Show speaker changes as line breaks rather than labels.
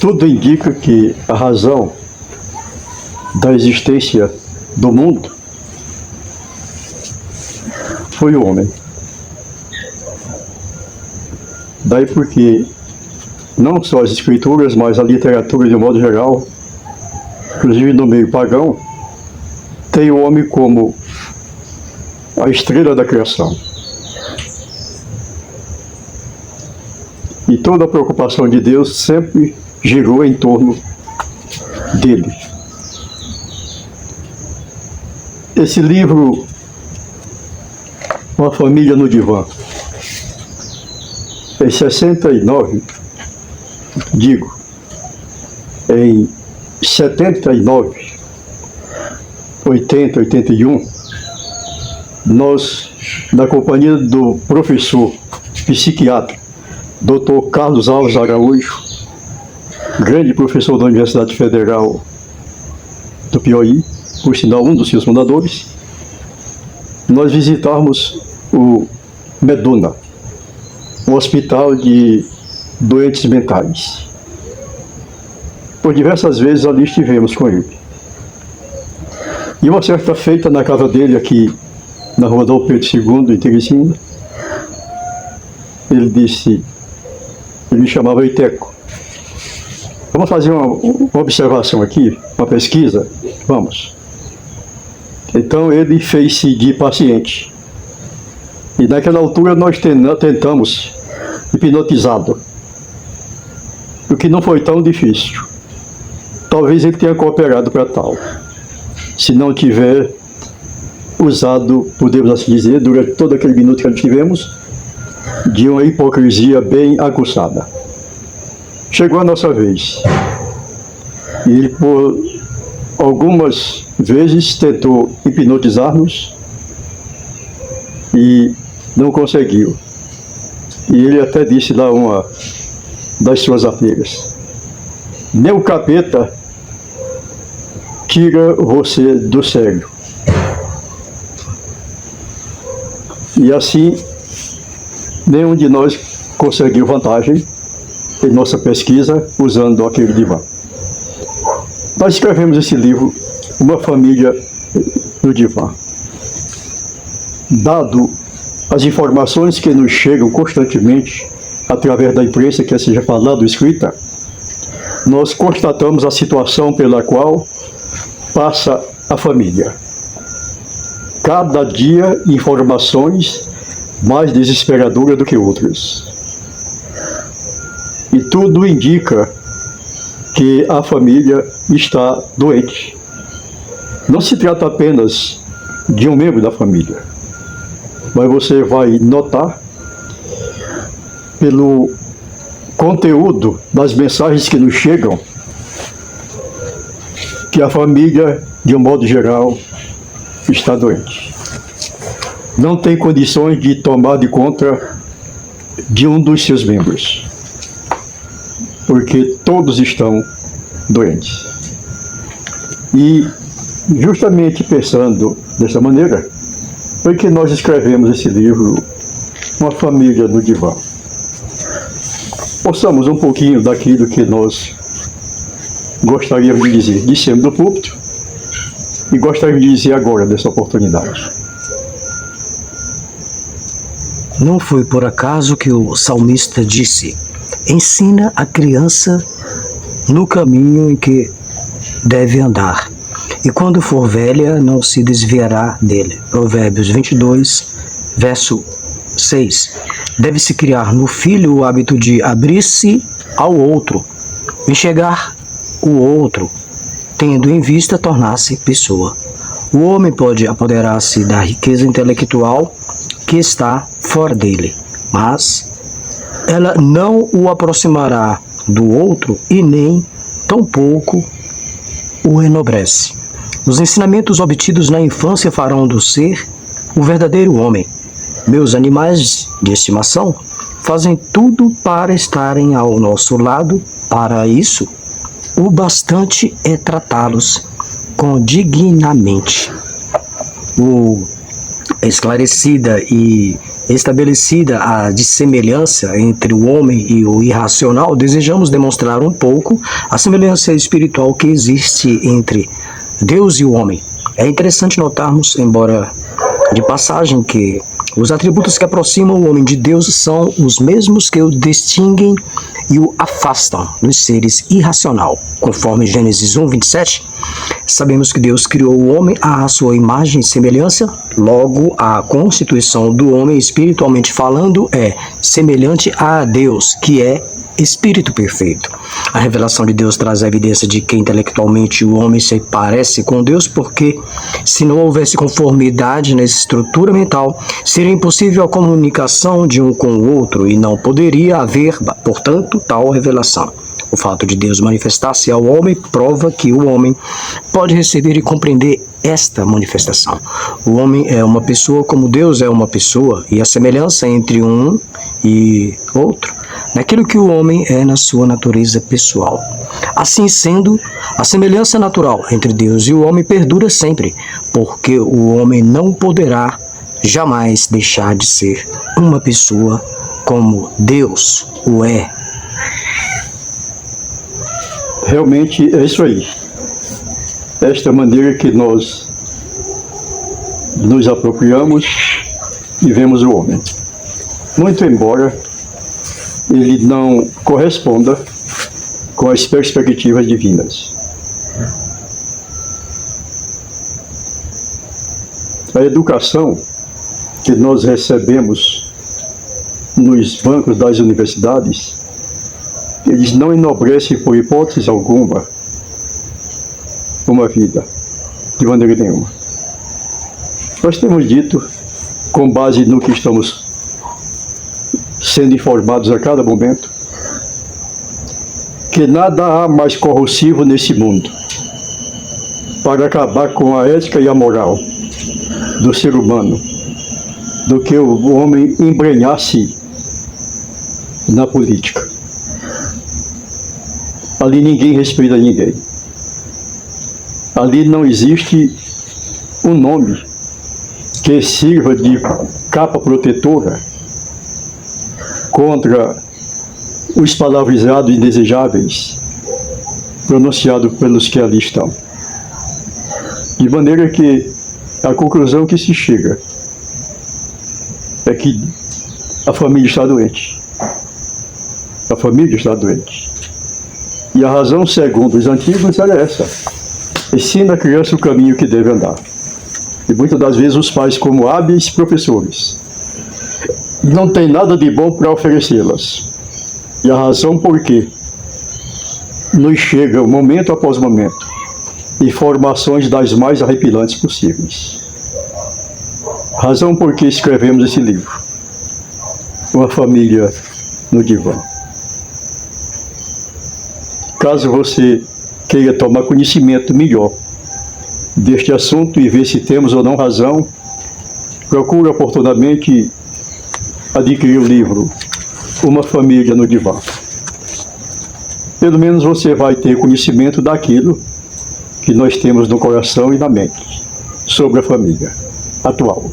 Tudo indica que a razão da existência do mundo foi o homem. Daí porque não só as escrituras, mas a literatura de um modo geral, inclusive no meio pagão, tem o homem como a estrela da criação. E toda a preocupação de Deus sempre girou em torno dele. Esse livro, Uma Família no Divã, em 69, em 79, 80, 81, nós, na companhia do professor psiquiatra, Dr. Carlos Alves Araújo, grande professor da Universidade Federal do Piauí, por sinal um dos seus fundadores, nós visitarmos o Meduna, um hospital de doentes mentais. Por diversas vezes ali estivemos com ele. E uma certa feita na casa dele aqui, na rua Dom Pedro II, em Teresina, ele disse, ele me chamava Iteco. Vamos fazer uma observação aqui, uma pesquisa? Vamos. Então ele fez-se de paciente. E naquela altura nós tentamos hipnotizá-lo, o que não foi tão difícil. Talvez ele tenha cooperado para tal, se não tiver usado, podemos assim dizer, durante todo aquele minuto que tivemos, de uma hipocrisia bem aguçada. Chegou a nossa vez. E ele, por algumas vezes, tentou hipnotizar-nos e não conseguiu. E ele até disse lá uma das suas amigas: nem o capeta tira você do sério. E assim, nenhum de nós conseguiu vantagem em nossa pesquisa usando aquele divã. Nós escrevemos esse livro, Uma Família no Divã. Dado as informações que nos chegam constantemente através da imprensa, quer seja falada ou escrita, nós constatamos a situação pela qual passa a família. Cada dia informações mais desesperadoras do que outras. E tudo indica que a família está doente. Não se trata apenas de um membro da família, mas você vai notar pelo conteúdo das mensagens que nos chegam que a família, de um modo geral, está doente. Não tem condições de tomar de conta de um dos seus membros, porque todos estão doentes. E justamente pensando dessa maneira, foi que nós escrevemos esse livro, Uma Família no Divã. Ouçamos um pouquinho daquilo que nós gostaríamos de dizer, dissemos do púlpito, e gostaríamos de dizer agora dessa oportunidade.
Não foi por acaso que o salmista disse: ensina a criança no caminho em que deve andar, e quando for velha não se desviará dele. Provérbios 22, verso 6. Deve-se criar no filho o hábito de abrir-se ao outro, enxergar o outro, tendo em vista tornar-se pessoa. O homem pode apoderar-se da riqueza intelectual que está fora dele, mas ela não o aproximará do outro e nem tampouco o enobrece. Os ensinamentos obtidos na infância farão do ser o verdadeiro homem. Meus animais de estimação fazem tudo para estarem ao nosso lado. Para isso, o bastante é tratá-los com dignamente. O esclarecida e estabelecida a dissemelhança entre o homem e o irracional, desejamos demonstrar um pouco a semelhança espiritual que existe entre Deus e o homem. É interessante notarmos, embora de passagem, que os atributos que aproximam o homem de Deus são os mesmos que o distinguem e o afastam dos seres irracional. Conforme Gênesis 1:27, sabemos que Deus criou o homem à sua imagem e semelhança, logo a constituição do homem, espiritualmente falando, é semelhante a Deus, que é Espírito perfeito. A revelação de Deus traz a evidência de que intelectualmente o homem se parece com Deus, porque se não houvesse conformidade na estrutura mental, seria impossível a comunicação de um com o outro e não poderia haver, portanto, tal revelação. O fato de Deus manifestar-se ao homem prova que o homem pode receber e compreender esta manifestação. O homem é uma pessoa como Deus é uma pessoa, e a semelhança entre um e outro naquilo que o homem é na sua natureza pessoal. Assim sendo, a semelhança natural entre Deus e o homem perdura sempre, porque o homem não poderá jamais deixar de ser uma pessoa como Deus o é.
Realmente é isso aí. Esta maneira que nós nos apropriamos e vemos o homem. Muito embora ele não corresponda com as perspectivas divinas. A educação que nós recebemos nos bancos das universidades, eles não enobrecem por hipótese alguma uma vida, de maneira nenhuma. Nós temos dito, com base no que estamos sendo informados a cada momento, que nada há mais corrosivo nesse mundo para acabar com a ética e a moral do ser humano do que o homem embrenhar-se na política. Ali ninguém respeita ninguém. Ali não existe um nome que sirva de capa protetora contra os palavreados indesejáveis pronunciados pelos que ali estão. De maneira que a conclusão que se chega é que a família está doente. A família está doente. E a razão, segundo os antigos, era essa. Ensina a criança o caminho que deve andar. E muitas das vezes os pais, como hábeis professores, não tem nada de bom para oferecê-las. E a razão por que nos chega, momento após momento, informações das mais arrepilantes possíveis. Razão por que escrevemos esse livro. Uma família no divã. Caso você queira tomar conhecimento melhor deste assunto e ver se temos ou não razão, procure oportunamente adquirir o livro Uma Família no Divã. Pelo menos você vai ter conhecimento daquilo que nós temos no coração e na mente sobre a família atual.